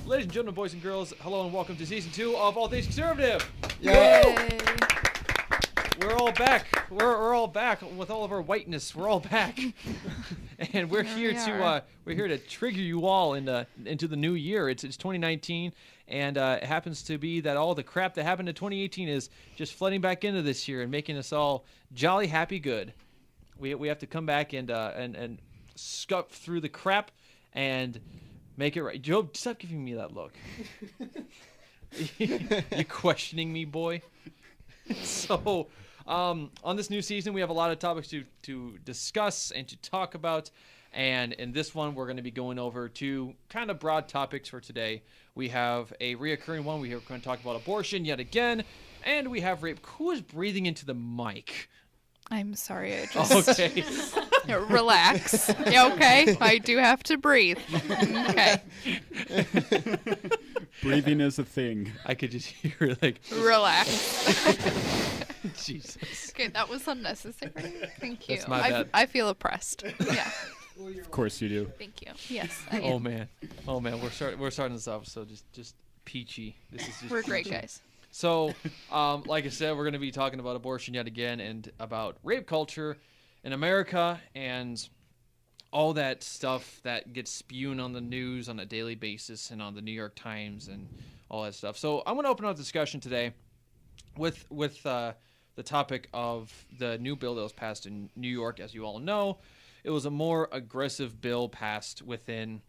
Ladies and gentlemen, boys and girls, hello and welcome to season 2 of All Things Conservative. Yay! We're all back. We're all back with all of our whiteness. We're all back, and we're here to trigger you all into the new year. It's 2019, and it happens to be that all the crap that happened in 2018 is just flooding back into this year and making us all jolly happy good. We have to come back and scuff through the crap and make it right. Joe, stop giving me that look. You questioning me, boy? So, on this new season, we have a lot of topics to discuss and to talk about. And in this one, we're going to be going over two kind of broad topics for today. We have a reoccurring one. We are going to talk about abortion yet again. And we have rape. Who is breathing into the mic? I'm sorry, I just... Okay. Relax. Yeah, okay? I do have to breathe. Okay. Breathing is a thing. I could just hear like... Relax. Jesus. Okay, that was unnecessary. Thank you. That's my bad. I feel oppressed. Yeah. Of course you do. Thank you. Yes, I am. Oh man. We're starting this off, so just peachy. This is just We're peachy. great guys. So, like I said, we're going to be talking about abortion yet again and about rape culture in America and all that stuff that gets spewed on the news on a daily basis and on the New York Times and all that stuff. So I'm going to open up a discussion today with the topic of the new bill that was passed in New York. As you all know, it was a more aggressive bill passed within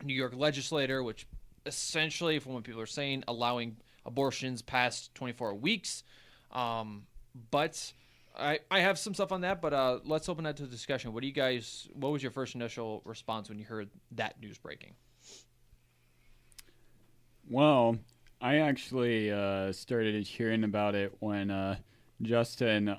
New York legislature, which essentially, from what people are saying, allowing abortions past 24 weeks. But I have some stuff on that, but let's open that to discussion. What was your first initial response when you heard that news breaking? Well, I actually started hearing about it when Justin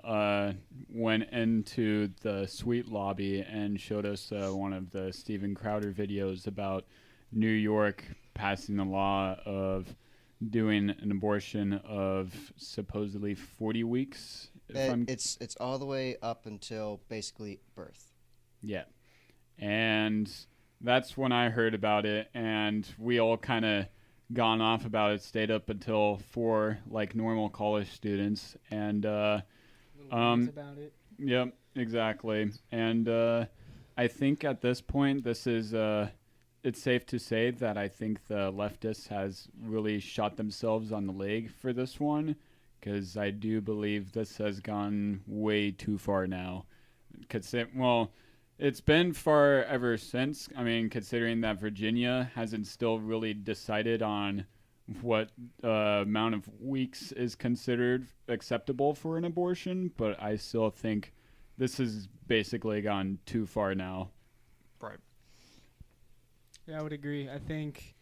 went into the Sweet Lobby and showed us one of the Steven Crowder videos about New York passing the law of doing an abortion of supposedly 40 weeks. It's all the way up until basically birth. Yeah. And that's when I heard about it, and we all kind of gone off about it, stayed up until 4 like normal college students, and about it. Yep, exactly. And I think at this point this is it's safe to say that I think the leftists has really shot themselves on the leg for this one, because I do believe this has gone way too far now. It's been far ever since. I mean, considering that Virginia hasn't still really decided on what amount of weeks is considered acceptable for an abortion, but I still think this has basically gone too far now. Right. Yeah, I would agree. I think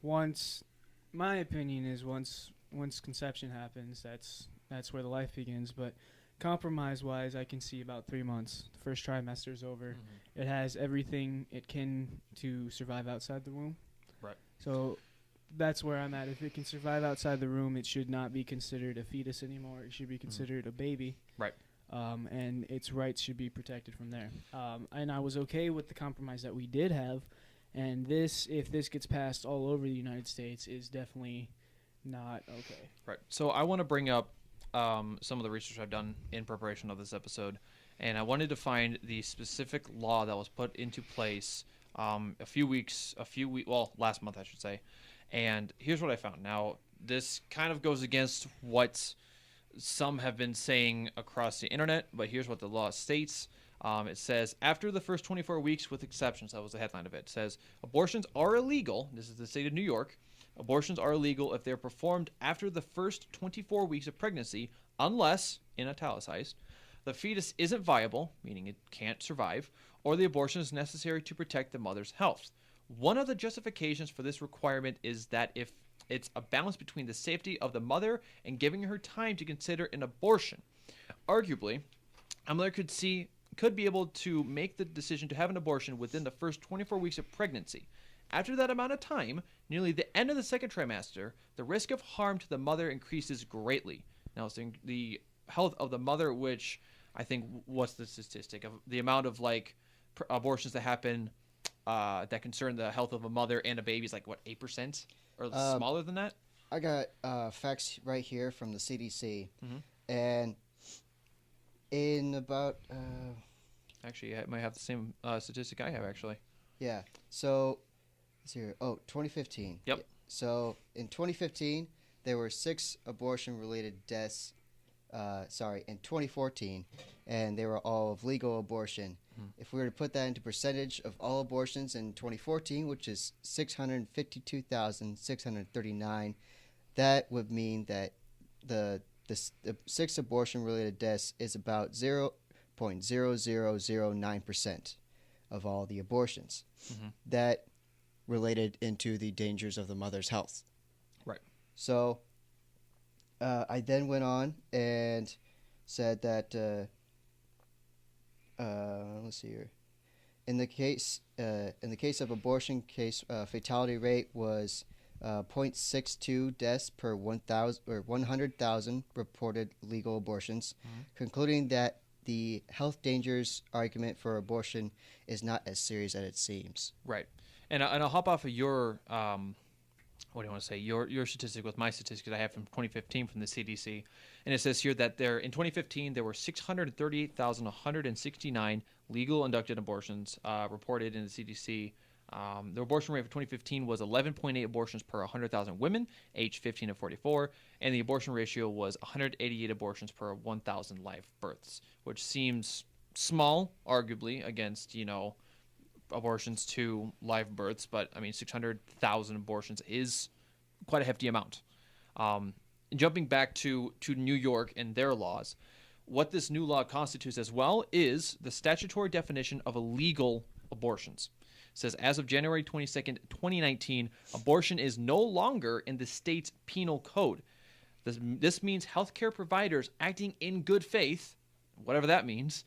my opinion is once conception happens, that's where the life begins. But compromise-wise, I can see about 3 months. The first trimester is over. Mm-hmm. It has everything it can to survive outside the womb. Right. So that's where I'm at. If it can survive outside the womb, it should not be considered a fetus anymore. It should be considered a baby. Right. And its rights should be protected from there. And I was okay with the compromise that we did have. And if this gets passed all over the United States, is definitely not okay. Right. So I want to bring up some of the research I've done in preparation of this episode, and I wanted to find the specific law that was put into place last month, I should say. And here's what I found. Now, this kind of goes against what some have been saying across the internet, but here's what the law states. It says, after the first 24 weeks with exceptions, that was the headline of it. It says, abortions are illegal. This is the state of New York. Abortions are illegal if they're performed after the first 24 weeks of pregnancy, unless, in italicized, the fetus isn't viable, meaning it can't survive, or the abortion is necessary to protect the mother's health. One of the justifications for this requirement is that if it's a balance between the safety of the mother and giving her time to consider an abortion. Arguably, a mother could be able to make the decision to have an abortion within the first 24 weeks of pregnancy. After that amount of time, nearly the end of the second trimester, the risk of harm to the mother increases greatly. Now, the health of the mother, which I think, what's the statistic of the amount of abortions that happen that concern the health of a mother and a baby is like what, 8% or smaller than that? I got facts right here from the CDC, Mhm. and in about Actually, I might have the same statistic I have actually. yeah. So let's see here. Oh, 2015. Yep. So in 2015, there were 6 abortion-related deaths. In 2014, and they were all of legal abortion. If we were to put that into percentage of all abortions in 2014, which is 652,639, that would mean that the 6 abortion-related deaths is about 0.0009% of all the abortions that related into the dangers of the mother's health. Right. So I then went on and said that let's see here. In the case of abortion, fatality rate was 0.62 deaths per 100,000 reported legal abortions, concluding that the health dangers argument for abortion is not as serious as it seems. Right. And I'll hop off of your what do you want to say? Your statistic with my statistics I have from 2015 from the CDC, and it says here that in 2015 there were 638,169 legal inducted abortions reported in the CDC. The abortion rate for 2015 was 11.8 abortions per 100,000 women aged 15 to 44, and the abortion ratio was 188 abortions per 1,000 live births, which seems small, arguably, against abortions to live births, but I mean 600,000 abortions is quite a hefty amount. Jumping back to New York and their laws, what this new law constitutes as well is the statutory definition of illegal abortions. It says as of January 22nd, 2019, abortion is no longer in the state's penal code. This means healthcare providers acting in good faith, whatever that means,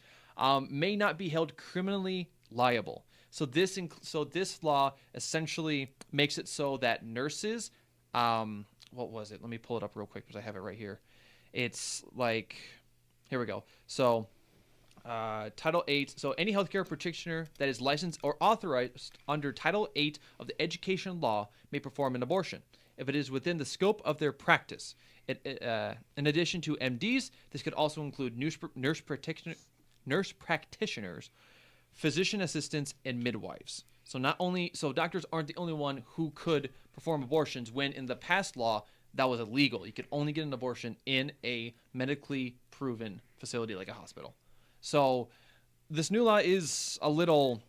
may not be held criminally liable. So this law essentially makes it so that nurses, what was it? Let me pull it up real quick because I have it right here. It's like, here we go. So Title 8. So any healthcare practitioner that is licensed or authorized under Title 8 of the Education Law may perform an abortion if it is within the scope of their practice. In addition to MDs, this could also include nurse practitioners, physician assistants, and midwives. So doctors aren't the only one who could perform abortions when in the past law that was illegal. You could only get an abortion in a medically proven facility like a hospital. So this new law is a little,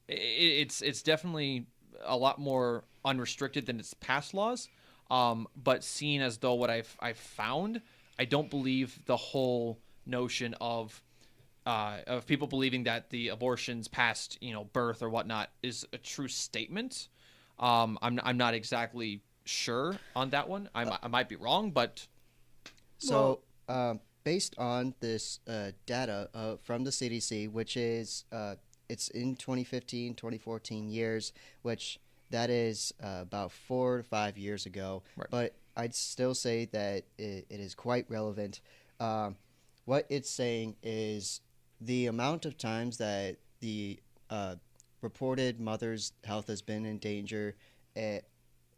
it's definitely a lot more unrestricted than its past laws. But seen as though what I've found, I don't believe the whole notion of people believing that the abortions past birth or whatnot is a true statement. I'm not exactly sure on that one. I might be wrong, but so based on this data from the CDC, which is it's in 2015, 2014 years, which that is about 4 to 5 years ago. Right. But I'd still say that it is quite relevant. What it's saying is the amount of times that the reported mother's health has been in danger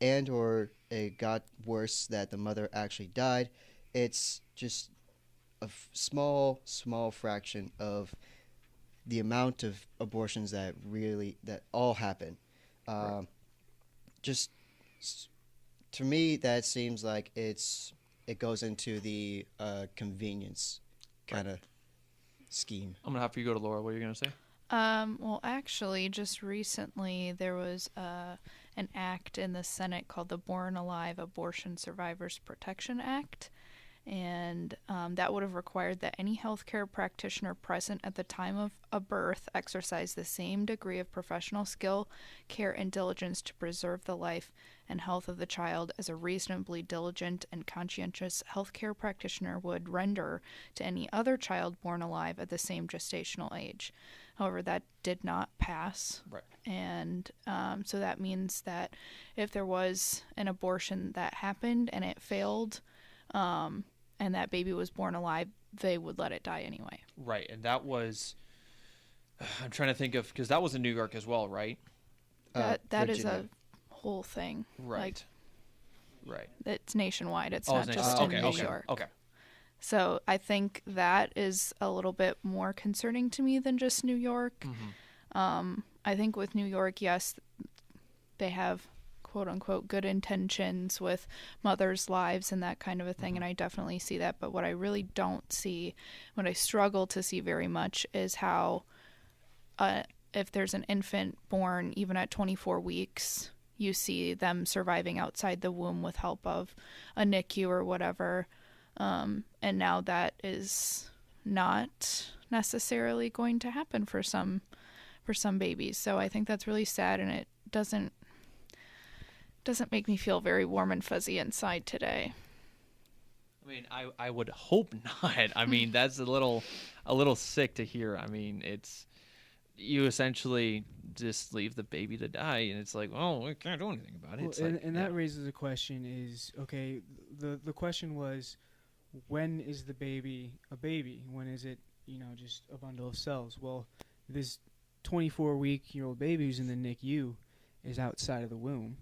and or it got worse that the mother actually died, it's just a small fraction of the amount of abortions that all happen. Right. Just to me, that seems like it goes into the convenience kind of scheme. I'm gonna have you go to Laura. What are you gonna say? Well, actually, just recently there was an act in the Senate called the Born Alive Abortion Survivors Protection Act. And that would have required that any healthcare practitioner present at the time of a birth exercise the same degree of professional skill, care, and diligence to preserve the life and health of the child as a reasonably diligent and conscientious healthcare practitioner would render to any other child born alive at the same gestational age. However, that did not pass. Right. And so that means that if there was an abortion that happened and it failed, and that baby was born alive, they would let it die anyway. Right, and that was I'm trying to think of, because that was in New York as well, right? That is a Virginia. whole thing. Right. Right. It's nationwide. It's Oh, not it's just nationwide. in Okay, New okay, York. okay. So I think that is a little bit more concerning to me than just New York. I think with New York, yes, they have quote unquote good intentions with mothers' lives and that kind of a thing, and I definitely see that. But what I really don't see, what I struggle to see very much, is how if there's an infant born even at 24 weeks, you see them surviving outside the womb with help of a NICU or whatever. And now that is not necessarily going to happen for some babies. So I think that's really sad, and it doesn't make me feel very warm and fuzzy inside today. I mean, I would hope not. I mean, that's a little sick to hear. I mean, it's, you essentially just leave the baby to die, and it's like, oh, we can't do anything about it. Well, It's like, and that raises a question: is okay? The question was, when is the baby a baby? When is it, just a bundle of cells? Well, this 24-week-old baby who's in the NICU is outside of the womb.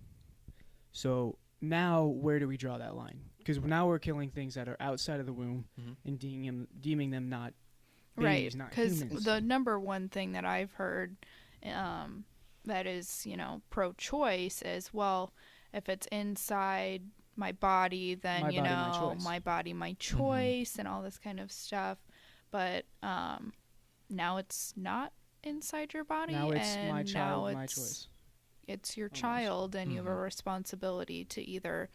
So now, where do we draw that line? Because now we're killing things that are outside of the womb and deeming them not babies, Right, not because humans. the number one thing that I've heard that is, pro-choice is, well, if it's inside my body, then, My body, my choice. my body, my choice, and all this kind of stuff. But now it's not inside your body, Now it's and my child, now my it's, choice. it's your Almost. child, and you have a responsibility to either,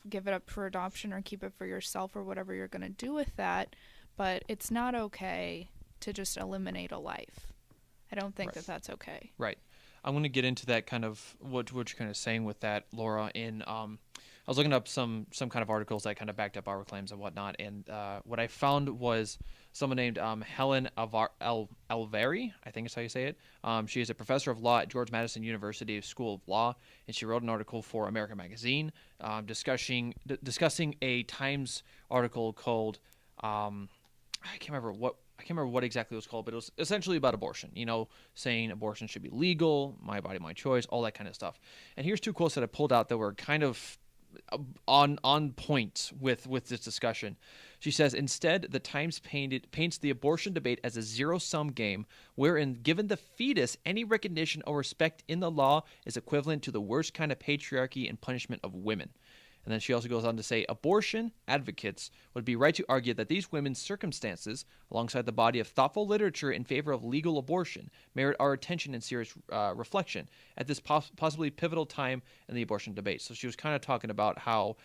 give it up for adoption or keep it for yourself or whatever you're going to do with that. But it's not okay to just eliminate a life. I don't think that that's okay. right. I'm going to get into that kind of what you're kind of saying with that, Laura. In I was looking up some kind of articles that kind of backed up our claims and whatnot, and what I found was someone named Helen Alveri, I think is how you say it. She is a professor of law at George Mason University School of Law, and she wrote an article for American Magazine discussing a Times article called I can't remember what exactly it was called, but it was essentially about abortion, saying abortion should be legal, my body, my choice, all that kind of stuff. And here's two quotes that I pulled out that were kind of on point with this discussion. She says, instead, the Times paints the abortion debate as a zero-sum game wherein, given the fetus, any recognition or respect in the law is equivalent to the worst kind of patriarchy and punishment of women. And then she also goes on to say, abortion advocates would be right to argue that these women's circumstances, alongside the body of thoughtful literature in favor of legal abortion, merit our attention and serious reflection at this possibly pivotal time in the abortion debate. So she was kind of talking about how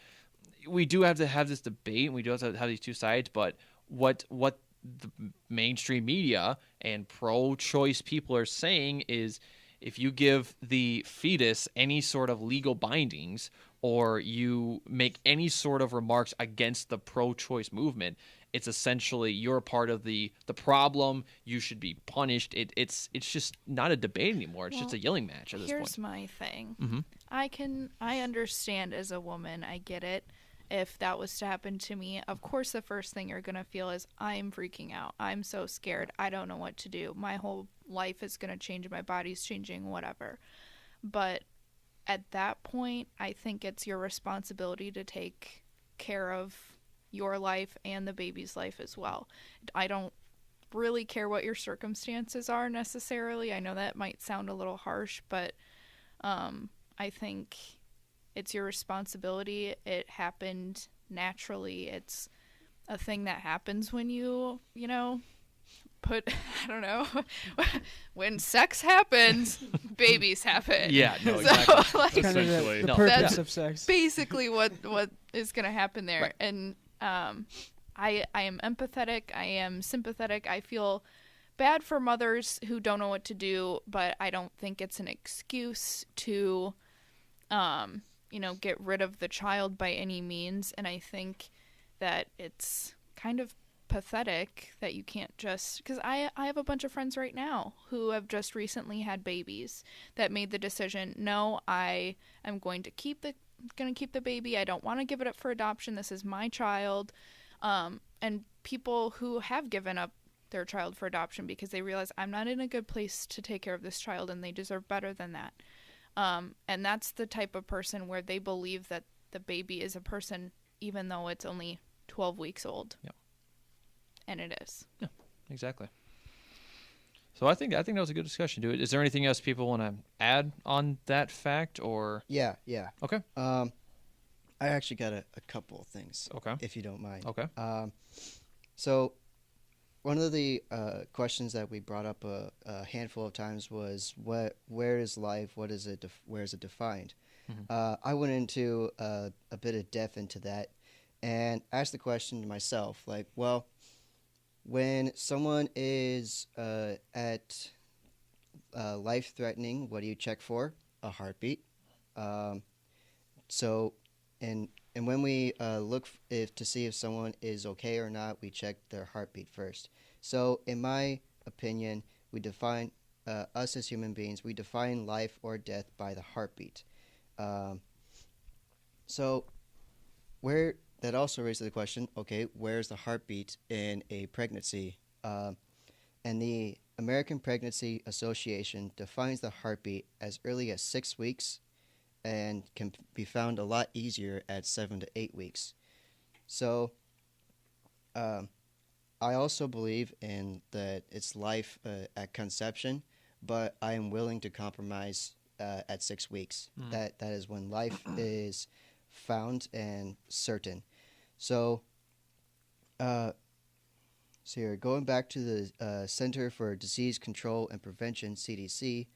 we do have to have this debate, and we do have to have these two sides, but what the mainstream media and pro-choice people are saying is, if you give the fetus any sort of legal bindings or you make any sort of remarks against the pro-choice movement, it's essentially you're a part of the problem. You should be punished. It's just not a debate anymore. It's just a yelling match at this point. Here's my thing. I understand as a woman. I get it. If that was to happen to me, of course the first thing you're going to feel is, I'm freaking out. I'm so scared. I don't know what to do. My whole life is going to change. My body's changing, whatever. But at that point, I think it's your responsibility to take care of your life and the baby's life as well. I don't really care what your circumstances are necessarily. I know that might sound a little harsh, but I think it's your responsibility. It happened naturally. It's a thing that happens when you put, I don't know, when sex happens, babies happen. Yeah, no, So, exactly. like, Kind of Essentially. the No. purpose That's of sex. basically what is going to happen there. Right. And I am empathetic. I am sympathetic. I feel bad for mothers who don't know what to do, but I don't think it's an excuse to get rid of the child by any means. And I think that it's kind of pathetic that you can't just, because I have a bunch of friends right now who have just recently had babies that made the decision, no, I am going to keep the baby. I don't want to give it up for adoption. This is my child. And people who have given up their child for adoption because they realize I'm not in a good place to take care of this child and they deserve better than that. And that's the type of person where they believe that the baby is a person even though it's only 12 weeks old. Yeah. And it is. Yeah, exactly. So I think that was a good discussion, dude. Is there anything else people want to add on that fact or? Yeah. Okay. I actually got a couple of things. Okay. If you don't mind. Okay. So one of the questions that we brought up a handful of times was where is life? What is it? Where is it defined? Mm-hmm. I went into a bit of depth into that and asked the question to myself, like, well, when someone is at life-threatening, what do you check for? A heartbeat. So, and when we look to see if someone is okay or not, we check their heartbeat first. So, in my opinion, we define us as human beings. We define life or death by the heartbeat. So, where that also raises the question: okay, where's the heartbeat in a pregnancy? And the American Pregnancy Association defines the heartbeat as early as 6 weeks and can be found a lot easier at 7 to 8 weeks. So I also believe in that it's life at conception, but I am willing to compromise at 6 weeks. That is when life is found and certain. So here, going back to the Center for Disease Control and Prevention, CDC,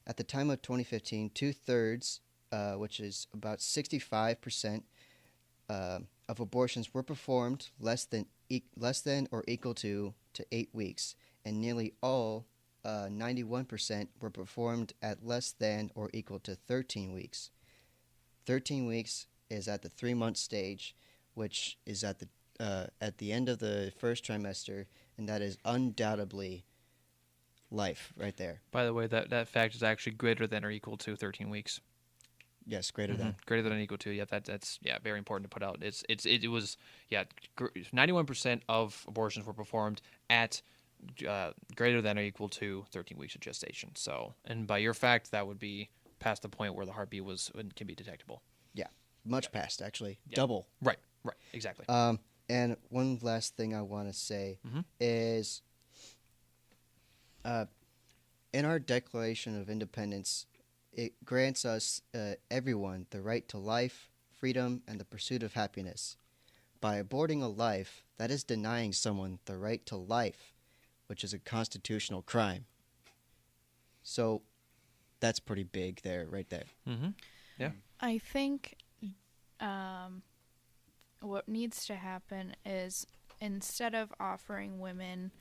at the time of 2015, 2/3, which is about 65% of abortions were performed less than or equal to 8 weeks, and nearly all, 91%, were performed at less than or equal to 13 weeks. 13 weeks is at the 3-month stage, which is at the end of the first trimester, and that is undoubtedly life right there. By the way, that fact is actually greater than or equal to 13 weeks. Yes, greater than. Greater than or equal to. Yeah, that's very important to put out. It was 91% of abortions were performed at greater than or equal to 13 weeks of gestation. So, and by your fact, that would be past the point where the heartbeat can be detectable. Yeah, much past actually, Yeah. double. Right, exactly. And one last thing I want to say is, in our Declaration of Independence, it grants us, everyone, the right to life, freedom, and the pursuit of happiness. By aborting a life, that is denying someone the right to life, which is a constitutional crime. So that's pretty big there, right there. Yeah. I think what needs to happen is instead of offering women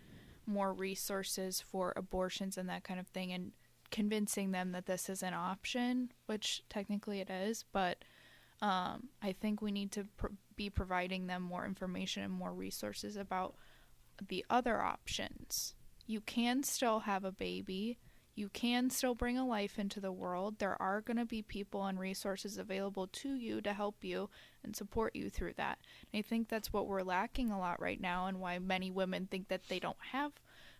more resources for abortions and that kind of thing and convincing them that this is an option, which technically it is, but I think we need to be providing them more information and more resources about the other options. You can still have a baby. You can still bring a life into the world. There are going to be people and resources available to you to help you and support you through that. And I think that's what we're lacking a lot right now, and why many women think that they don't have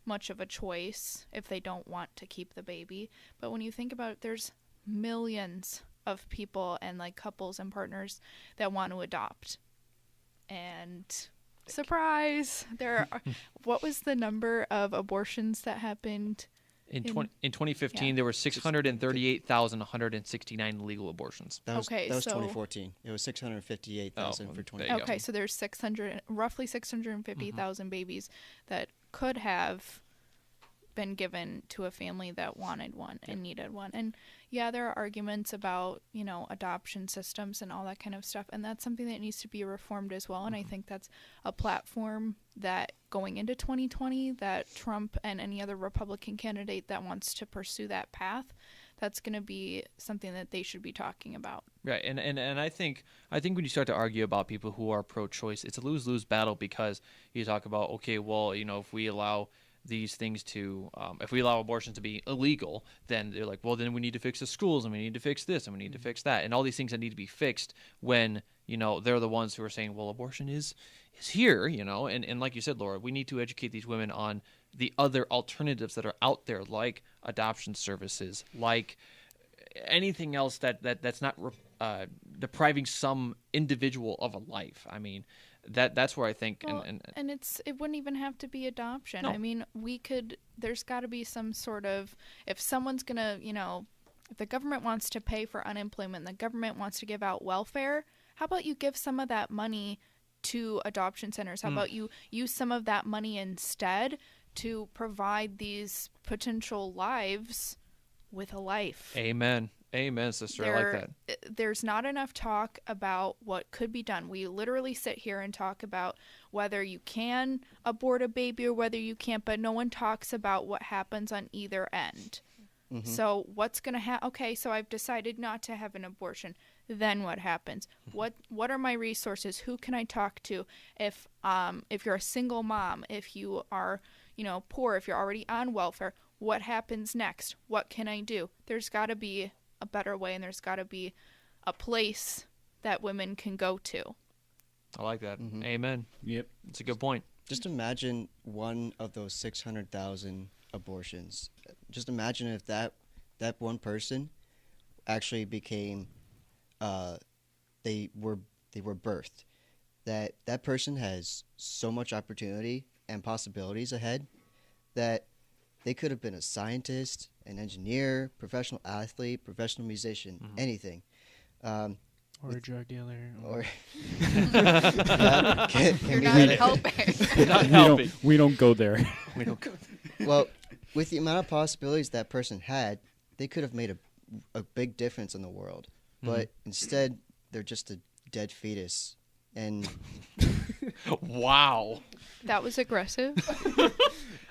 much of a choice if they don't want to keep the baby. But when you think about it, there's millions of people and like couples and partners that want to adopt. And surprise, there are, what was the number of abortions that happened? In 2015, there were 638,169 legal abortions. That was Okay, 2014. It was 658,000 for 20. there you go. Okay, so there's roughly 650,000 babies that could have been given to a family that wanted one and needed one. And yeah, there are arguments about, adoption systems and all that kind of stuff, and that's something that needs to be reformed as well. And I think that's a platform that going into 2020, that Trump and any other Republican candidate that wants to pursue that path, that's going to be something that they should be talking about. Right, and I think when you start to argue about people who are pro-choice, it's a lose-lose battle, because you talk about, okay, well, if we allow these things to, if we allow abortions to be illegal, then they're like, well, then we need to fix the schools, and we need to fix this, and we need to fix that, and all these things that need to be fixed when, they're the ones who are saying, well, abortion is here, and like you said, Laura, we need to educate these women on the other alternatives that are out there, like adoption services, like anything else that's not depriving some individual of a life. I mean, that's where I think, well, and it wouldn't even have to be adoption. No. I mean, there's got to be some sort of, if someone's gonna, if the government wants to pay for unemployment, the government wants to give out welfare, how about you give some of that money to adoption centers? How about you use some of that money instead to provide these potential lives with a life? Amen, sister. I like that. There's not enough talk about what could be done. We literally sit here and talk about whether you can abort a baby or whether you can't, but no one talks about what happens on either end. Mm-hmm. So what's going to happen? Okay, so I've decided not to have an abortion. Then what happens? What are my resources? Who can I talk to? If you're a single mom, if you are, poor, if you're already on welfare, what happens next? What can I do? There's got to be a better way, and there's got to be a place that women can go to. I like that. Mm-hmm. Amen. Yep. It's a good point. Just imagine one of those 600,000 abortions. Just imagine if that one person actually became, they were birthed. That person has so much opportunity and possibilities ahead that they could have been a scientist, an engineer, professional athlete, professional musician, anything. Or a drug dealer. Or You're not helping. Not helping. We don't go there. We don't go. Well, with the amount of possibilities that person had, they could have made a big difference in the world. But instead, they're just a dead fetus. And Wow. That was aggressive.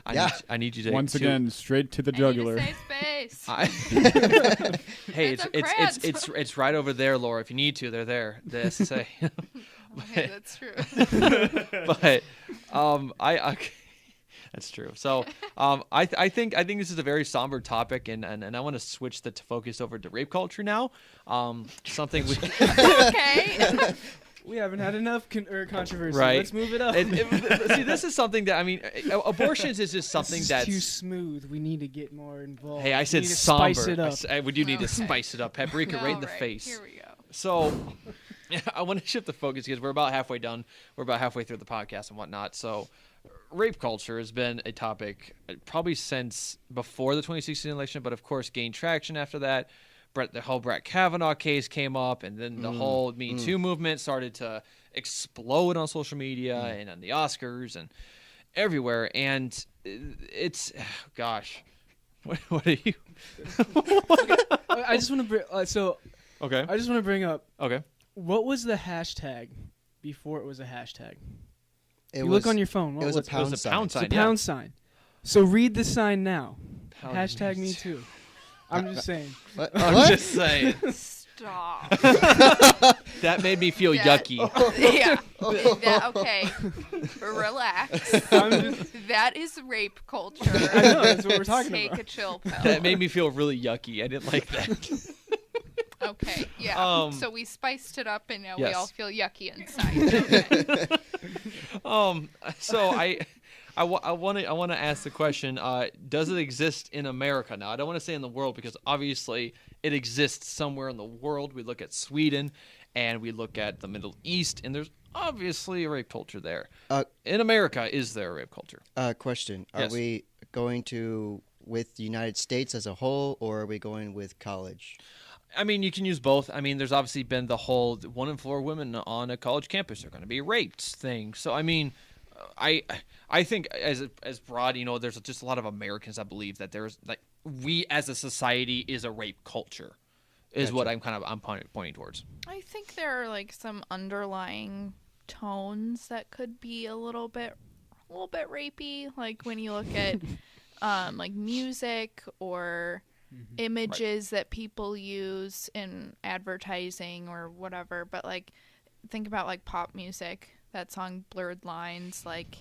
I need you to Once again, straight to the I jugular. need a safe space. Hey, It's a crowd. it's right over there, Laura. If you need to, they're there. This say. Okay, that's true. But okay. That's true. So I think this is a very somber topic, and I want to switch the focus over to rape culture now. Something we Okay. We haven't had enough controversy. Right. Let's move it up. See, this is something that, I mean, abortions is just something this is that's too smooth. We need to get more involved. Hey, I We said need to somber. Spice it up. We do need to Okay. spice it up. Paprika right in the All right, face. Here we go. So I want to shift the focus because we're about halfway done. We're about halfway through the podcast and whatnot. So rape culture has been a topic probably since before the 2016 election, but of course gained traction after that. The whole Brett Kavanaugh case came up, and then the whole Me Too movement started to explode on social media and on the Oscars and everywhere. And it's, gosh, what are you? I just want to bring. Okay. I just want to bring up. Okay. What was the hashtag before it was a hashtag? it You was look on your phone. What it was a was it? pound It was a sign. pound It's sign. a pound sign. So read the sign now. Pound Hashtag me me too. I'm just saying. What? I'm What? just saying. Stop. That made me feel Yeah. yucky. Yeah. Okay. Relax. I'm just, That is rape culture. I know that's what we're talking Take about. a chill pill. That made me feel really yucky. I didn't like that. Okay. Yeah. Um, So we spiced it up, and now yes. we all feel yucky inside. Okay. So I want to ask the question: does it exist in America now? I don't want to say in the world because obviously it exists somewhere in the world. We look at Sweden, and we look at the Middle East, and there's obviously a rape culture there. In America, is there a rape culture? Question: Are Yes. we going to with the United States as a whole, or are we going with college? I mean, you can use both. I mean, there's obviously been the whole 1 in 4 women on a college campus are going to be raped thing. So, I mean, I think as broad, there's just a lot of Americans that believe that there's like we as a society is a rape culture, is what I'm pointing towards. I think there are like some underlying tones that could be a little bit rapey, like when you look at like music or images that people use in advertising or whatever. But like think about like pop music, that song Blurred Lines, like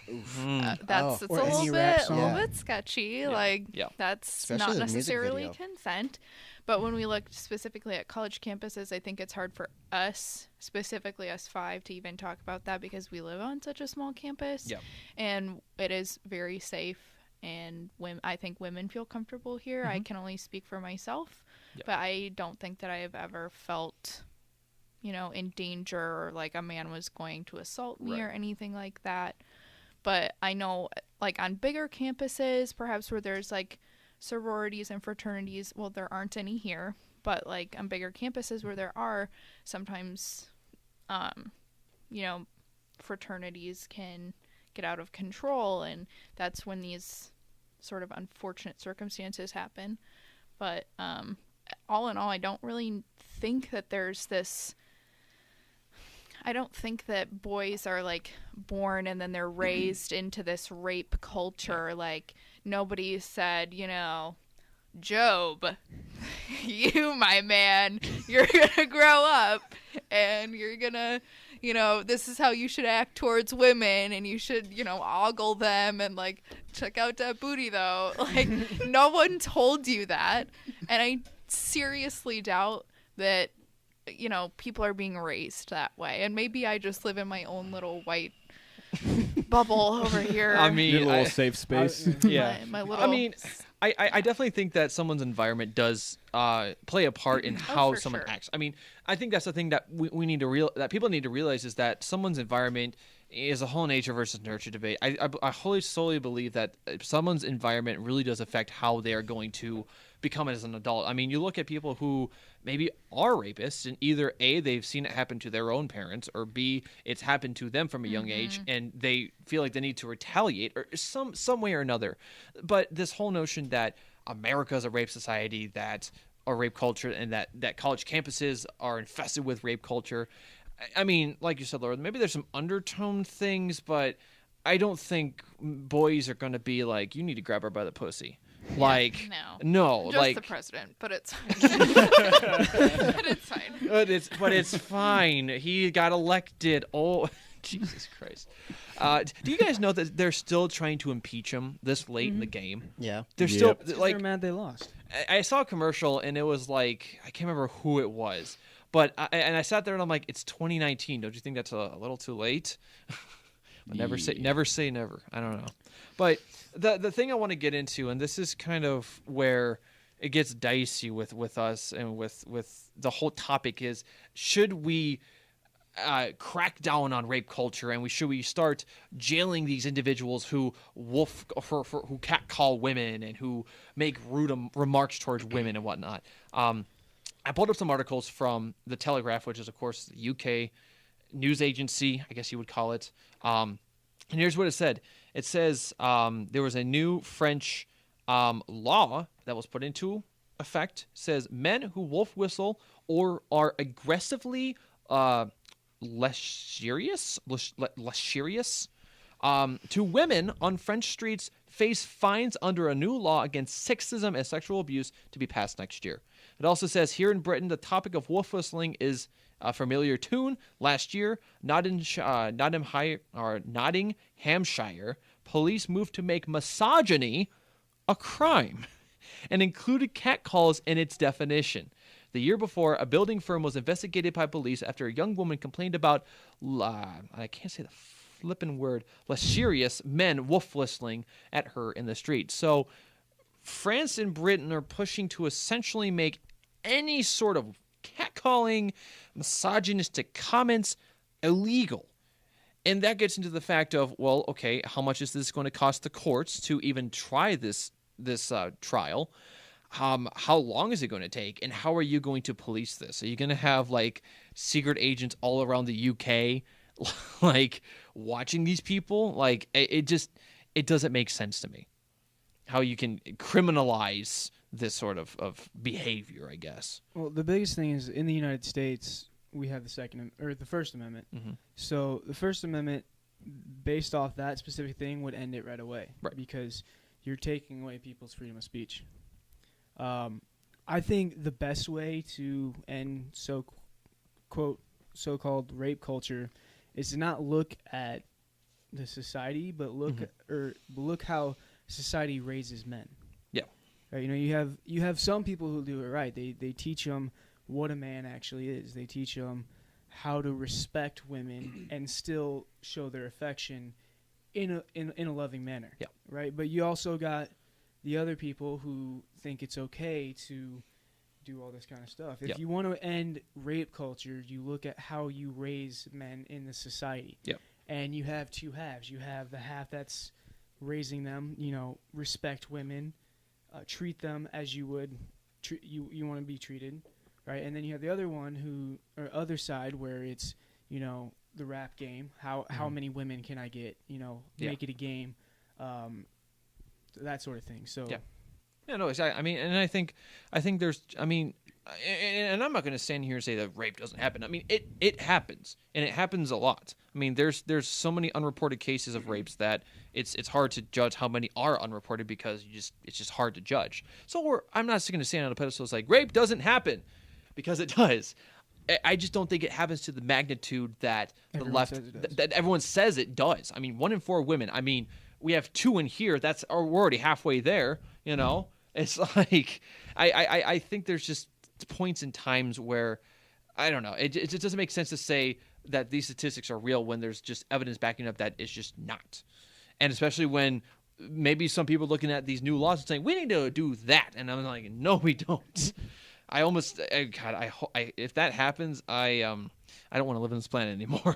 That's Oh. it's Or a any little rap bit, song. sketchy. Yeah. That's Especially not the music necessarily video. consent. But when we look specifically at college campuses, I think it's hard for us, specifically us five, to even talk about that because we live on such a small campus. Yeah. And it is very safe. And I think women feel comfortable here. I can only speak for myself. Yeah. But I don't think that I have ever felt, in danger or like a man was going to assault me or anything like that. But I know, like, on bigger campuses, perhaps where there's, like, sororities and fraternities, well, there aren't any here, but, like, on bigger campuses where there are, sometimes, fraternities can get out of control, and that's when these sort of unfortunate circumstances happen. But all in all, I don't really think that there's this... I don't think that boys are, like, born and then they're raised into this rape culture. Like, nobody said, Job, you, my man, you're gonna grow up and you're gonna, this is how you should act towards women, and you should, ogle them and, like, check out that booty, though. Like, no one told you that. And I seriously doubt that people are being raised that way. And maybe I just live in my own little white bubble over here. I mean, Your little safe space. yeah. My little... I mean, I definitely think that someone's environment does play a part in how for someone sure. acts. I mean, I think that's the thing that we need to that people need to realize is that someone's environment is a whole nature versus nurture debate. I wholly solely believe that someone's environment really does affect how they are going to become as an adult. I mean, you look at people who maybe are rapists, and either A, they've seen it happen to their own parents, or B, it's happened to them from a young age, and they feel like they need to retaliate or some way or another. But this whole notion that America is a rape society, that a rape culture, and that college campuses are infested with rape culture. I mean, like you said, Laura, maybe there's some undertone things, but I don't think boys are going to be like, you need to grab her by the pussy. Like, no, just like the president, but it's fine. But it's fine. but it's fine. He got elected. Oh, Jesus Christ! Do you guys know that they're still trying to impeach him this late in the game? Yeah. They're Yep. still It's 'cause like, they're mad they lost. I saw a commercial and it was like, I can't remember who it was, but I sat there and I'm like, it's 2019. Don't you think that's a little too late? But never say never. I don't know. But the thing I want to get into, and this is kind of where it gets dicey with us and with the whole topic, is should we crack down on rape culture, and should we start jailing these individuals who who catcall women and who make rude remarks towards women and whatnot. I pulled up some articles from the Telegraph, which is of course the UK news agency, I guess you would call it. And here's what it said. It says there was a new French law that was put into effect. It says men who wolf whistle or are aggressively lascivious to women on French streets face fines under a new law against sexism and sexual abuse to be passed next year. It also says here in Britain, the topic of wolf whistling is a familiar tune. Last year, Nottinghamshire, police moved to make misogyny a crime and included catcalls in its definition. The year before, a building firm was investigated by police after a young woman complained about, I can't say the flippin' word, lascivious men wolf whistling at her in the street. So France and Britain are pushing to essentially make any sort of catcalling, misogynistic comments illegal. And that gets into the fact of, well, okay, how much is this going to cost the courts to even try this trial? How long is it going to take? And how are you going to police this? Are you going to have, like, secret agents all around the UK, like, watching these people? Like, it doesn't make sense to me how you can criminalize this sort of behavior, I guess. Well, the biggest thing is in the United States, we have the First Amendment. Mm-hmm. So the First Amendment, based off that specific thing, would end it right away. Right. Because you're taking away people's freedom of speech. I think the best way to end so-called rape culture is to not look at the society, but look how society raises men. Yeah. Right, you have some people who do it right. They teach them what a man actually is. They teach them how to respect women and still show their affection in a loving manner. Yeah. Right. But you also got the other people who think it's okay to do all this kind of stuff. If you want to end rape culture, you look at how you raise men in the society. Yep. And you have two halves. You have the half that's raising them, respect women, treat them as you would you want to be treated, right? And then you have the other one other side where it's, the rap game. How many women can I get? Make it a game, that sort of thing. So. Yeah. Yeah, no, exactly. I mean, and I think there's, and I'm not going to stand here and say that rape doesn't happen. I mean, it happens, and it happens a lot. I mean, there's so many unreported cases of rapes that it's hard to judge how many are unreported because it's just hard to judge. So I'm not going to stand on a pedestal like rape doesn't happen, because it does. I just don't think it happens to the magnitude that that everyone says it does. I mean, 1 in 4 women. I mean, we have 2 in here. We're already halfway there. It's like I think there's just points in times where I don't know. It just doesn't make sense to say that these statistics are real when there's just evidence backing up that it's just not. And especially when maybe some people looking at these new laws and saying we need to do that, and I'm like, no, we don't. If that happens, I don't want to live on this planet anymore.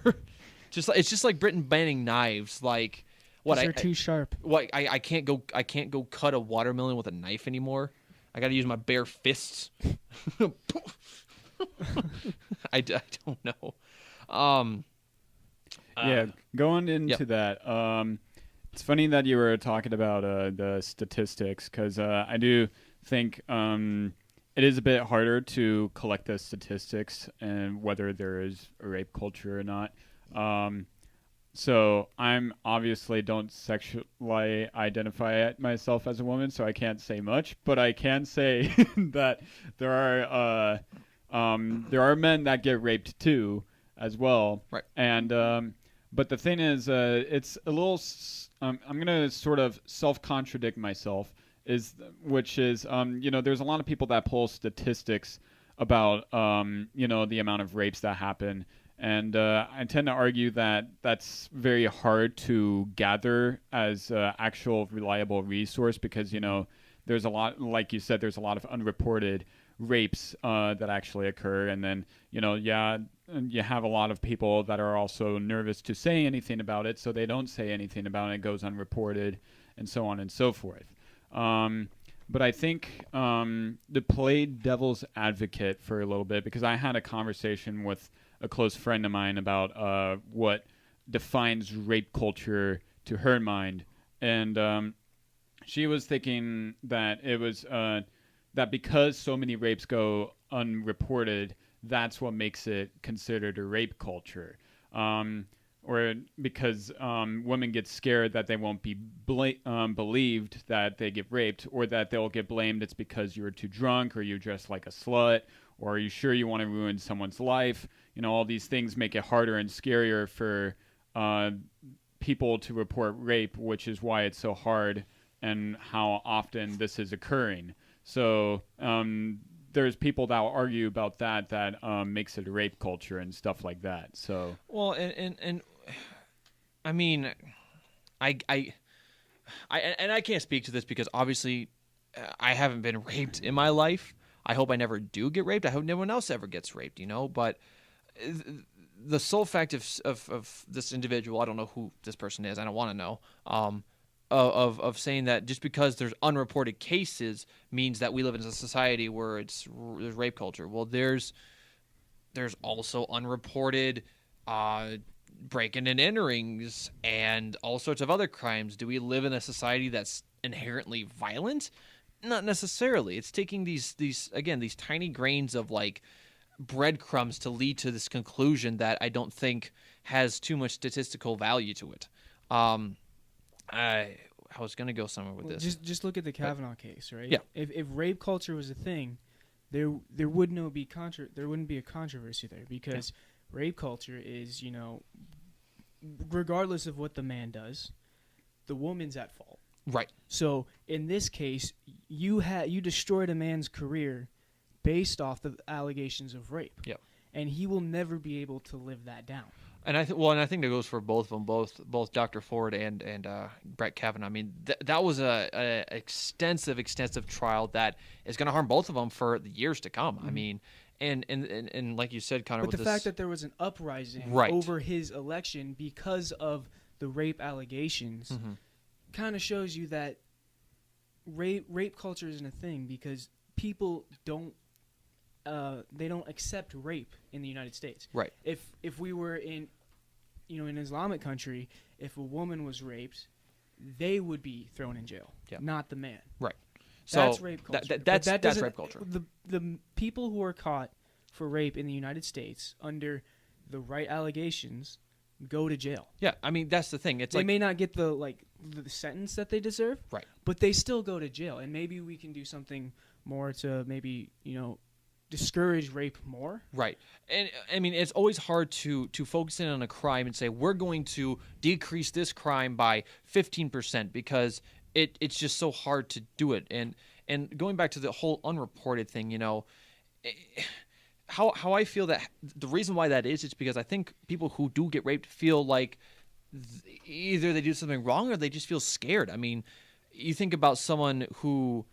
It's just like Britain banning knives, like. What they're too sharp. What I can't go cut a watermelon with a knife anymore. I got to use my bare fists. I don't know. Going into that. It's funny that you were talking about the statistics, because I do think it is a bit harder to collect the statistics and whether there is a rape culture or not. So I'm obviously don't sexually identify myself as a woman, so I can't say much. But I can say that there are men that get raped too, as well. Right. And but the thing is, it's a little. I'm gonna sort of self-contradict myself. Which is there's a lot of people that pull statistics about the amount of rapes that happen. And I tend to argue that that's very hard to gather as an actual reliable resource because, there's a lot, like you said, there's a lot of unreported rapes that actually occur. And then, you have a lot of people that are also nervous to say anything about it, so they don't say anything about it. It goes unreported and so on and so forth. But I think to play devil's advocate for a little bit, because I had a conversation with a close friend of mine about what defines rape culture to her mind, and she was thinking that it was that because so many rapes go unreported, that's what makes it considered a rape culture, or because women get scared that they won't be believed that they get raped, or that they'll get blamed it's because you were too drunk or you dressed like a slut, or are you sure you want to ruin someone's life? All these things make it harder and scarier for people to report rape, which is why it's so hard and how often this is occurring. So there's people that will argue about that makes it a rape culture and stuff like that. So well, and I mean, I can't speak to this because obviously I haven't been raped in my life. I hope I never do get raped. I hope no one else ever gets raped, but the sole fact of this individual, I don't know who this person is, I don't want to know, of saying that just because there's unreported cases means that we live in a society where there's rape culture. Well, there's also unreported breaking and enterings and all sorts of other crimes. Do we live in a society that's inherently violent? Not necessarily. It's taking these tiny grains of like breadcrumbs to lead to this conclusion that I don't think has too much statistical value to it. I was going to go somewhere with this. Just look at the Kavanaugh case, right? Yeah. If rape culture was a thing, there wouldn't be a controversy there, because rape culture is regardless of what the man does, the woman's at fault. Right. So in this case, you destroyed a man's career based off the allegations of rape. Yep. And he will never be able to live that down. And I think that goes for both of them, both Dr. Ford and Brett Kavanaugh. I mean, that was a extensive trial that is going to harm both of them for the years to come. I mean, and like you said, Connor, But with the fact that there was an uprising Right. over his election because of the rape allegations kind of shows you that rape culture isn't a thing, because people don't accept rape in the United States. Right. If we were in an Islamic country, if a woman was raped, they would be thrown in jail, not the man. Right. So That's rape culture. That's doesn't- rape culture. The people who are caught for rape in the United States under the right allegations go to jail. Yeah, I mean, that's the thing. It's They like may not get the sentence that they deserve, Right. but they still go to jail. And maybe we can do something more to maybe discourage rape more. Right. And I mean, it's always hard to focus in on a crime and say we're going to decrease this crime by 15% because it's just so hard to do it. And going back to the whole unreported thing, how I feel that the reason why that is because I think people who do get raped feel like either they do something wrong or they just feel scared. I mean, you think about someone who,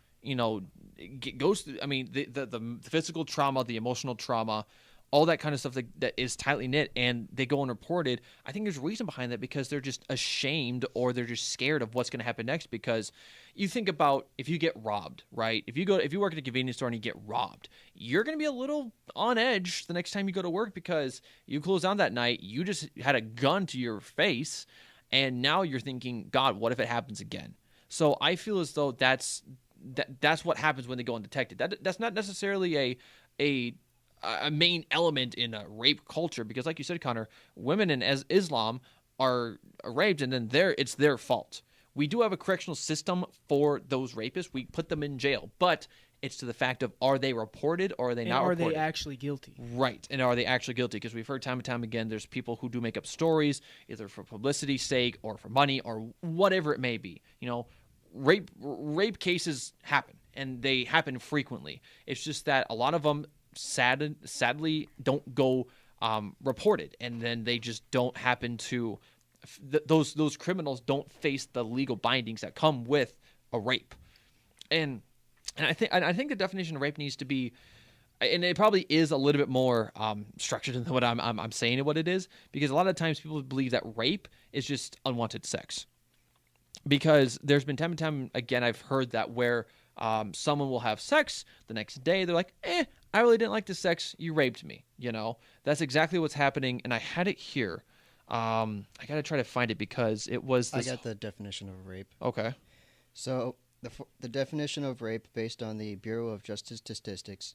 goes through, I mean, the physical trauma, the emotional trauma, all that kind of stuff that is tightly knit, and they go unreported. I think there's a reason behind that because they're just ashamed or they're just scared of what's going to happen next. Because you think about if you get robbed, right? If you work at a convenience store and you get robbed, you're going to be a little on edge the next time you go to work because you close down that night, you just had a gun to your face, and now you're thinking, God, what if it happens again? So I feel as though that's what happens when they go undetected. That's not necessarily a main element in a rape culture because, like you said, Connor, women in Islam are raped and then it's their fault. We do have a correctional system for those rapists. We put them in jail, but it's to the fact of are they reported or are they not reported? Are they actually guilty? Right, and are they actually guilty? Because we've heard time and time again, there's people who do make up stories either for publicity's sake or for money or whatever it may be. Rape cases happen, and they happen frequently. It's just that a lot of them sadly don't go reported, and then they just don't happen to those criminals don't face the legal bindings that come with a rape. And I think the definition of rape needs to be, and it probably is a little bit more structured than what I'm saying and what it is, because a lot of times people believe that rape is just unwanted sex. Because there's been time and time again I've heard that where someone will have sex the next day they're like, I really didn't like the sex, you raped me. That's exactly what's happening, and I had it here. I gotta try to find it because it was this. I got the definition of rape. Okay. So the definition of rape based on the Bureau of Justice Statistics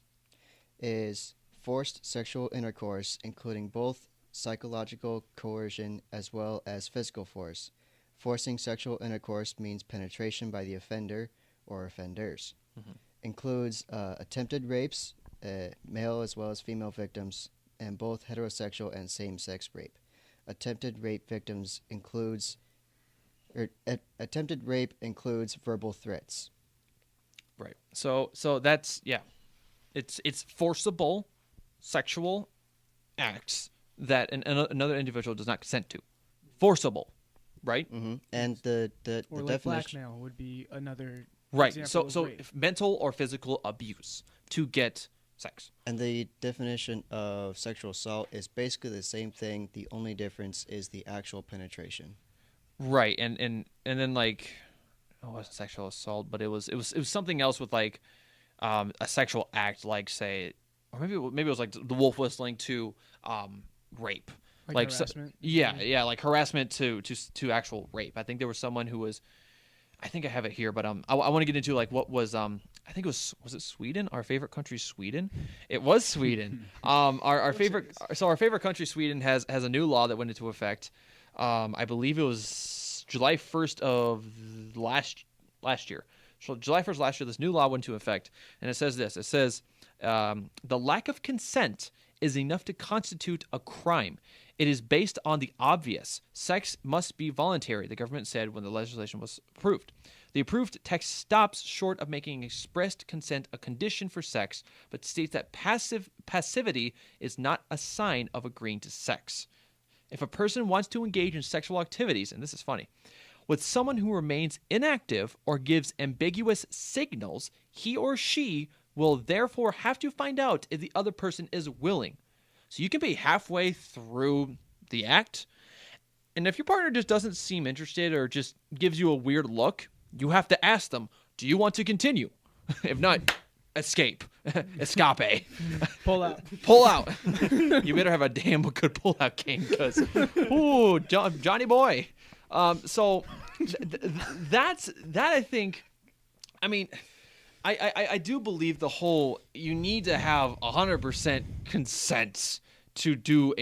is forced sexual intercourse, including both psychological coercion as well as physical force. Forcing sexual intercourse means penetration by the offender or offenders. Mm-hmm. Includes attempted rapes, male as well as female victims, and both heterosexual and same-sex rape. Attempted rape includes verbal threats. Right. So that's it's forcible sexual acts that another individual does not consent to. Forcible, right? Mm-hmm. And the Or definition. blackmail would be another Right. example So of rape. mental or physical abuse to get sex. And the definition of sexual assault is basically the same thing. The only difference is the actual penetration. Right. And then it wasn't sexual assault, but it was something else with a sexual act, like say, or maybe it was like the wolf whistling to rape. Like harassment? Yeah, like harassment to actual rape. I think there was someone who was, I think I have it here, but I want to get into what was I think was it Sweden? Our favorite country, Sweden. It was Sweden. Our favorite country, Sweden, has a new law that went into effect. I believe it was July 1st of last year. So July 1st last year, this new law went into effect, and it says this. It says the lack of consent is enough to constitute a crime It is based on the obvious. Sex must be voluntary, the government said when the legislation was approved. The approved text stops short of making expressed consent a condition for sex, but states that passivity is not a sign of agreeing to sex. If a person wants to engage in sexual activities, and this is funny, with someone who remains inactive or gives ambiguous signals, he or she will therefore have to find out if the other person is willing. So you can be halfway through the act, and if your partner just doesn't seem interested or just gives you a weird look, you have to ask them, do you want to continue? If not, escape. Escape. Pull out. Pull out. You better have a damn good pull-out game, because, ooh, Johnny boy. So that I think, I mean, I do believe the whole, you need to have 100% consent to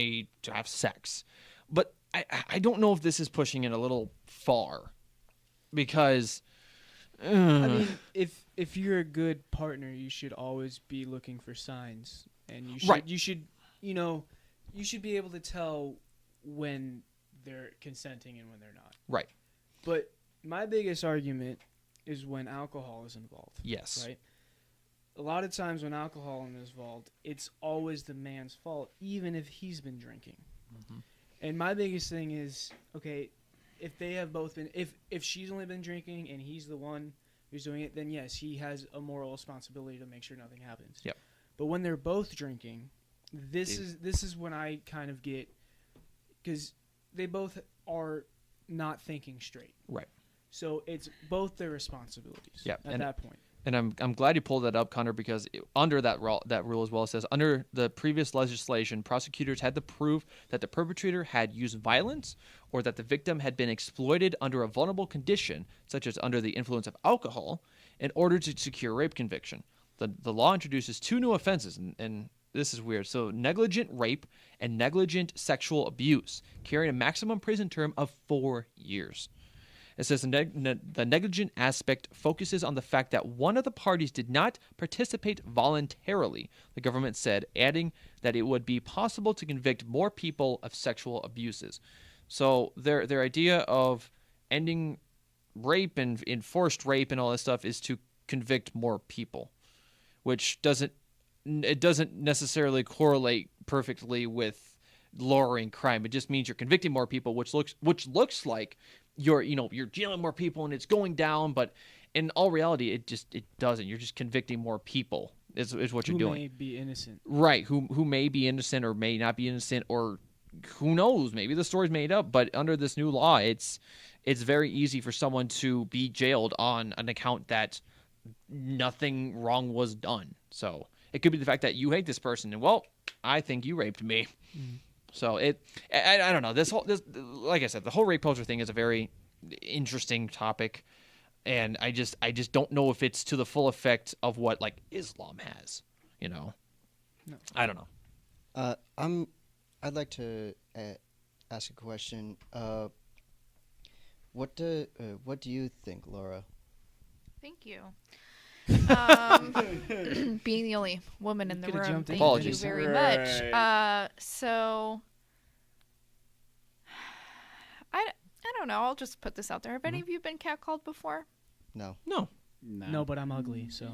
have sex. But I don't know if this is pushing it a little far, because I mean, if you're a good partner, you should always be looking for signs, and you should be able to tell when they're consenting and when they're not. Right. But my biggest argument is when alcohol is involved. Yes. Right? A lot of times when alcohol is involved, it's always the man's fault, even if he's been drinking. Mm-hmm. And my biggest thing is, okay, if they have both been, if she's only been drinking and he's the one who's doing it, then yes, he has a moral responsibility to make sure nothing happens. Yep. But when they're both drinking, this is when I kind of get, because they both are not thinking straight. Right. So it's both their responsibilities. Yep. At that point. And I'm glad you pulled that up, Connor, because under that rule as well, it says, under the previous legislation, prosecutors had to prove that the perpetrator had used violence or that the victim had been exploited under a vulnerable condition, such as under the influence of alcohol, in order to secure rape conviction. The law introduces two new offenses, and this is weird. So negligent rape and negligent sexual abuse, carrying a maximum prison term of 4 years. It says the negligent aspect focuses on the fact that one of the parties did not participate voluntarily, the government said, adding that it would be possible to convict more people of sexual abuses. So their idea of ending rape and enforced rape and all this stuff is to convict more people, which doesn't necessarily correlate perfectly with lowering crime. It just means you're convicting more people, which looks like you're dealing with more people and it's going down, but in all reality, it doesn't. You're just convicting more people is what you're doing. Who may be innocent. Right. Who may be innocent or may not be innocent, or who knows? Maybe the story's made up. But under this new law, it's very easy for someone to be jailed on an account that nothing wrong was done. So it could be the fact that you hate this person and, well, I think you raped me. Mm-hmm. So I don't know. This like I said, the whole rape culture thing is a very interesting topic, and I just don't know if it's to the full effect of what like Islam has. No. I don't know. I'd like to ask a question. What do you think, Laura? Thank you. Being the only woman in the room, thank you very much. So I don't know. I'll just put this out there. Have any of you been catcalled before? No. No, but I'm ugly, so.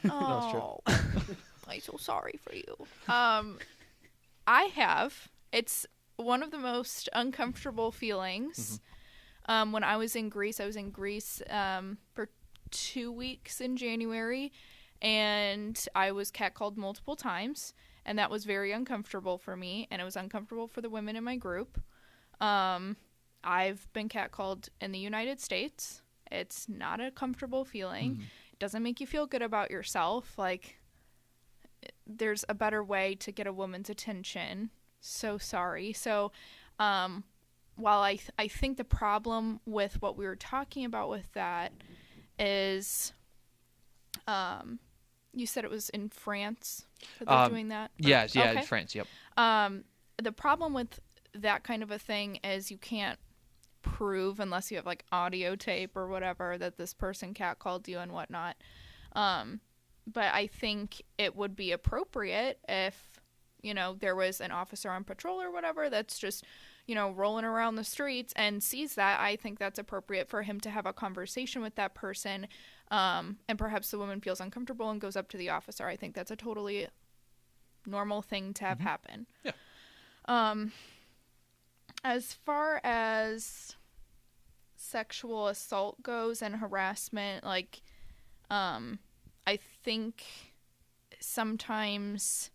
Oh, I'm so sorry for you. I have. It's one of the most uncomfortable feelings. Mm-hmm. When I was in Greece, for 2 weeks in January, and I was catcalled multiple times, and that was very uncomfortable for me, and it was uncomfortable for the women in my group. I've been catcalled in the United States. It's not a comfortable feeling. It doesn't make you feel good about yourself. Like, there's a better way to get a woman's attention. So sorry. So while I think the problem with what we were talking about with that is, you said it was in France that they're doing that? Yes, yeah, okay. France, yep. The problem with that kind of a thing is you can't prove, unless you have like audio tape or whatever, that this person catcalled you and whatnot. But I think it would be appropriate if there was an officer on patrol or whatever that's just, rolling around the streets and sees that, I think that's appropriate for him to have a conversation with that person. And perhaps the woman feels uncomfortable and goes up to the officer. I think that's a totally normal thing to have happen. Yeah. As far as sexual assault goes and harassment, like, I think sometimes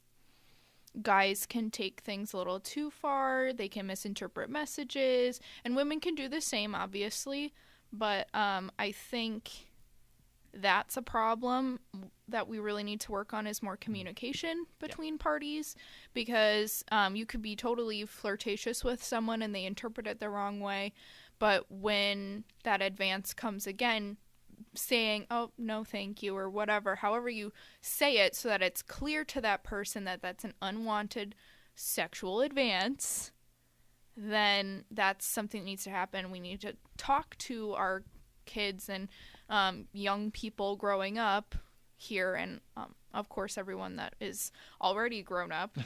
guys can take things a little too far. They can misinterpret messages, and women can do the same, obviously. But I think that's a problem that we really need to work on, is more communication between parties, because you could be totally flirtatious with someone and they interpret it the wrong way. But when that advance comes again, saying, oh, no, thank you, or whatever, however you say it so that it's clear to that person that that's an unwanted sexual advance, then that's something that needs to happen. We need to talk to our kids and young people growing up here, and of course everyone that is already grown up,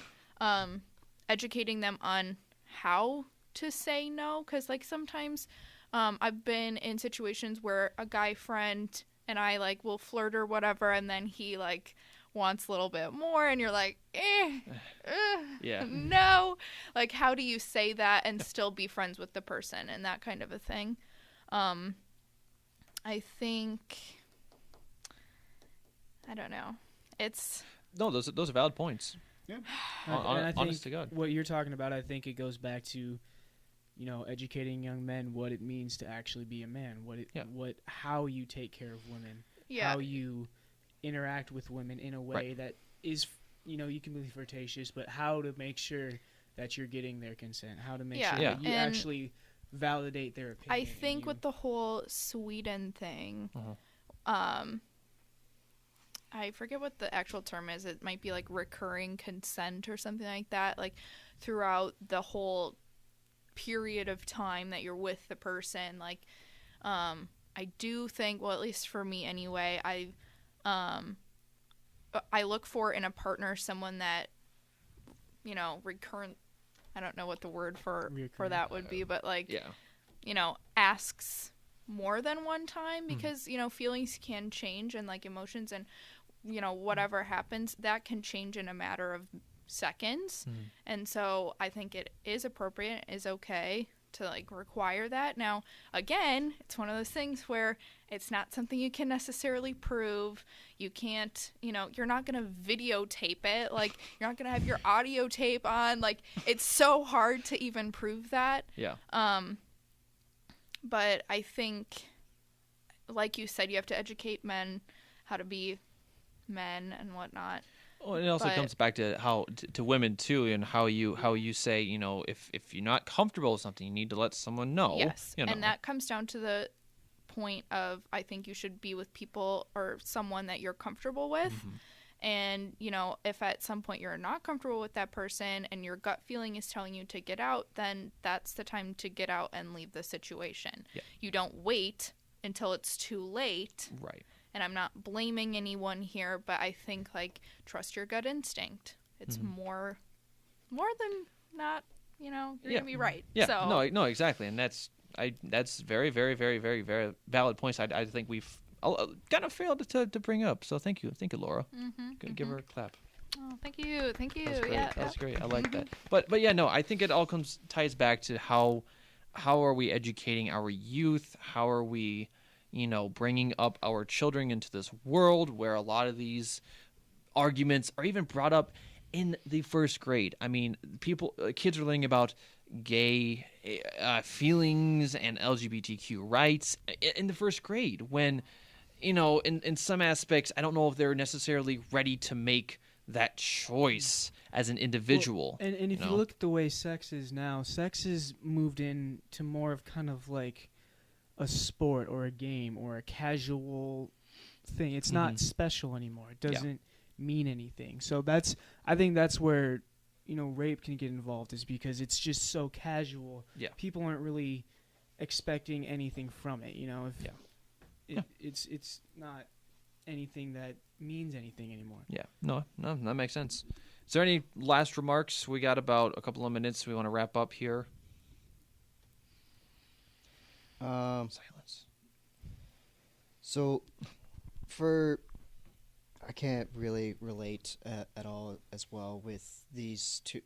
educating them on how to say no, because like sometimes I've been in situations where a guy friend and I like will flirt or whatever, and then he like wants a little bit more, and you're like, Yeah. no, like how do you say that and still be friends with the person, and that kind of a thing. I think, I don't know, it's No, those are valid points. Yeah. And I think Honest to God. what you're talking about, I think it goes back to, educating young men what it means to actually be a man, how you take care of women, how you interact with women in a way that is, you can be flirtatious, but how to make sure that you're getting their consent, how to make sure that you actually validate their opinion. I think with the whole Sweden thing, I forget what the actual term is. It might be like recurring consent or something like that. Like throughout the whole period of time that you're with the person, like I do think, well, at least for me anyway, I look for in a partner someone that, recurrent. I don't know what the word for that would be, but like, asks more than one time, because, feelings can change, and like emotions and, whatever happens, that can change in a matter of seconds. And so I think it is appropriate, is okay to like require that. Now, again, it's one of those things where it's not something you can necessarily prove. You can't, you're not going to videotape it. Like, you're not going to have your audio tape on. Like, it's so hard to even prove that. Yeah. But I think, like you said, you have to educate men how to be men and whatnot. Well, it also comes back to how to women too, and how you say, if you're not comfortable with something, you need to let someone know. Yes, and that comes down to the point of, I think you should be with people or someone that you're comfortable with. And, if at some point you're not comfortable with that person and your gut feeling is telling you to get out, then that's the time to get out and leave the situation. Yeah. You don't wait until it's too late. Right. And I'm not blaming anyone here, but I think, like, trust your gut instinct. It's more than not, you're going to be right. Yeah, so, no, exactly. And that's very, very, very, very, very valid points. I think we've kind of failed to bring up. So thank you, Laura. Give her a clap. Oh, thank you. That's great. Yeah, That's great. I like that. But yeah, no, I think it all ties back to how are we educating our youth? How are we, bringing up our children into this world where a lot of these arguments are even brought up in the first grade. I mean, kids are learning about gay feelings and LGBTQ rights in the first grade, when, in some aspects, I don't know if they're necessarily ready to make that choice as an individual. Well, and if you look at the way sex is now, sex is moved into more of kind of like a sport or a game or a casual thing. It's not special anymore. It doesn't mean anything. So I think that's where, rape can get involved, is because it's just so casual. Yeah. People aren't really expecting anything from it, It's not anything that means anything anymore. Yeah. No, that makes sense. is there any last remarks? We got about a couple of minutes. We want to wrap up here. Silence. So, I can't really relate at all as well with these two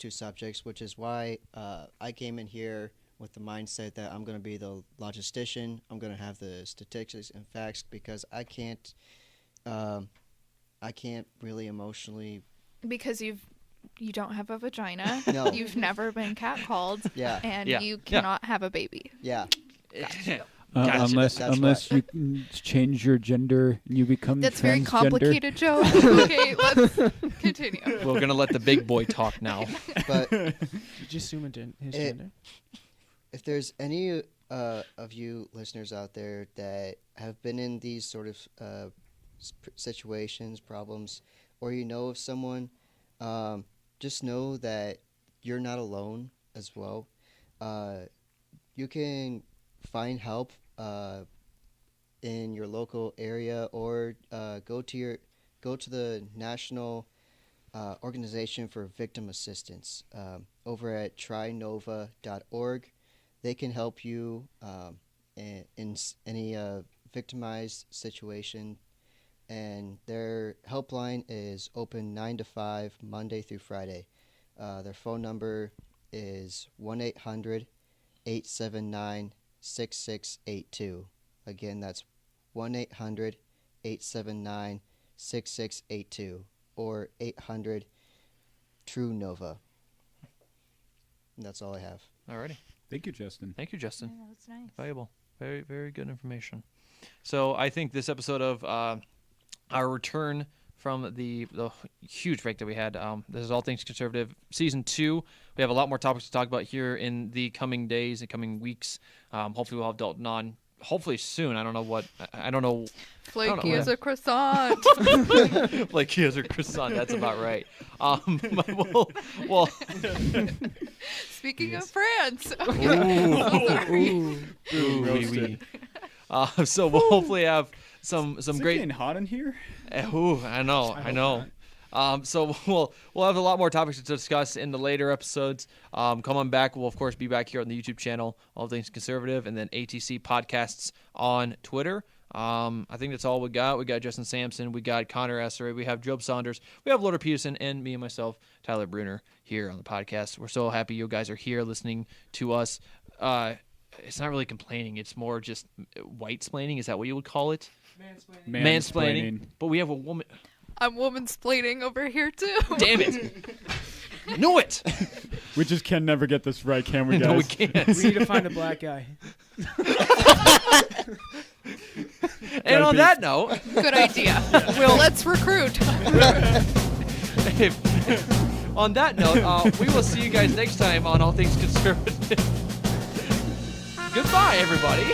subjects, which is why I came in here with the mindset that I'm going to be the logistician. I'm going to have the statistics and facts because I can't really emotionally. Because you don't have a vagina. No. You've never been catcalled. Yeah. And Yeah. you cannot have a baby. Yeah. Gotcha. Unless That's you can change your gender and you become That's very transgender. complicated, Joe. Okay, let's continue. We're going to let the big boy talk now. But You just assume his gender. if there's any of you listeners out there that have been in these sort of situations, problems, or you know of someone, just know that you're not alone as well. You can find help in your local area, or go to the national organization for victim assistance over at trinova.org. They can help you in any victimized situation, and their helpline is open 9 to 5 Monday through Friday. Their phone number is 1-800-879-6682. Again, that's 1-800-879-6682 or 800-TRUE-NOVA. That's all I have. Alrighty. Thank you, Justin. Thank you, Justin. Yeah, that's nice. Valuable. Very, very good information. So I think this episode of our return from the huge break that we had, this is All Things Conservative Season 2. We have a lot more topics to talk about here in the coming days and coming weeks. Hopefully we'll have Dalton on. Hopefully soon. I don't know. Flaky as a croissant. Like he has a croissant. That's about right. Well, Speaking of France. Ooh, roasted. so we'll hopefully have some Is it great. getting hot in here? Ooh, I know. So we'll have a lot more topics to discuss in the later episodes. Come on back. We'll of course be back here on the YouTube channel, All Things Conservative, and then ATC Podcasts on Twitter. I think that's all we got. We got Justin Sampson, we got Connor Essery, we have Job Saunders, we have Loder Peterson, and me and myself, Tyler Bruner, here on the podcast. We're so happy you guys are here listening to us. It's not really complaining. It's more just white-splaining. Is that what you would call it? Mansplaining. But we have a woman. I'm woman-splaining over here, too. Damn it. Knew it. We just can never get this right, can we, guys? No, we can't. We need to find a black guy. And on that note, Good idea. Let's recruit. on that note, we will see you guys next time on All Things Conservative. Goodbye, everybody.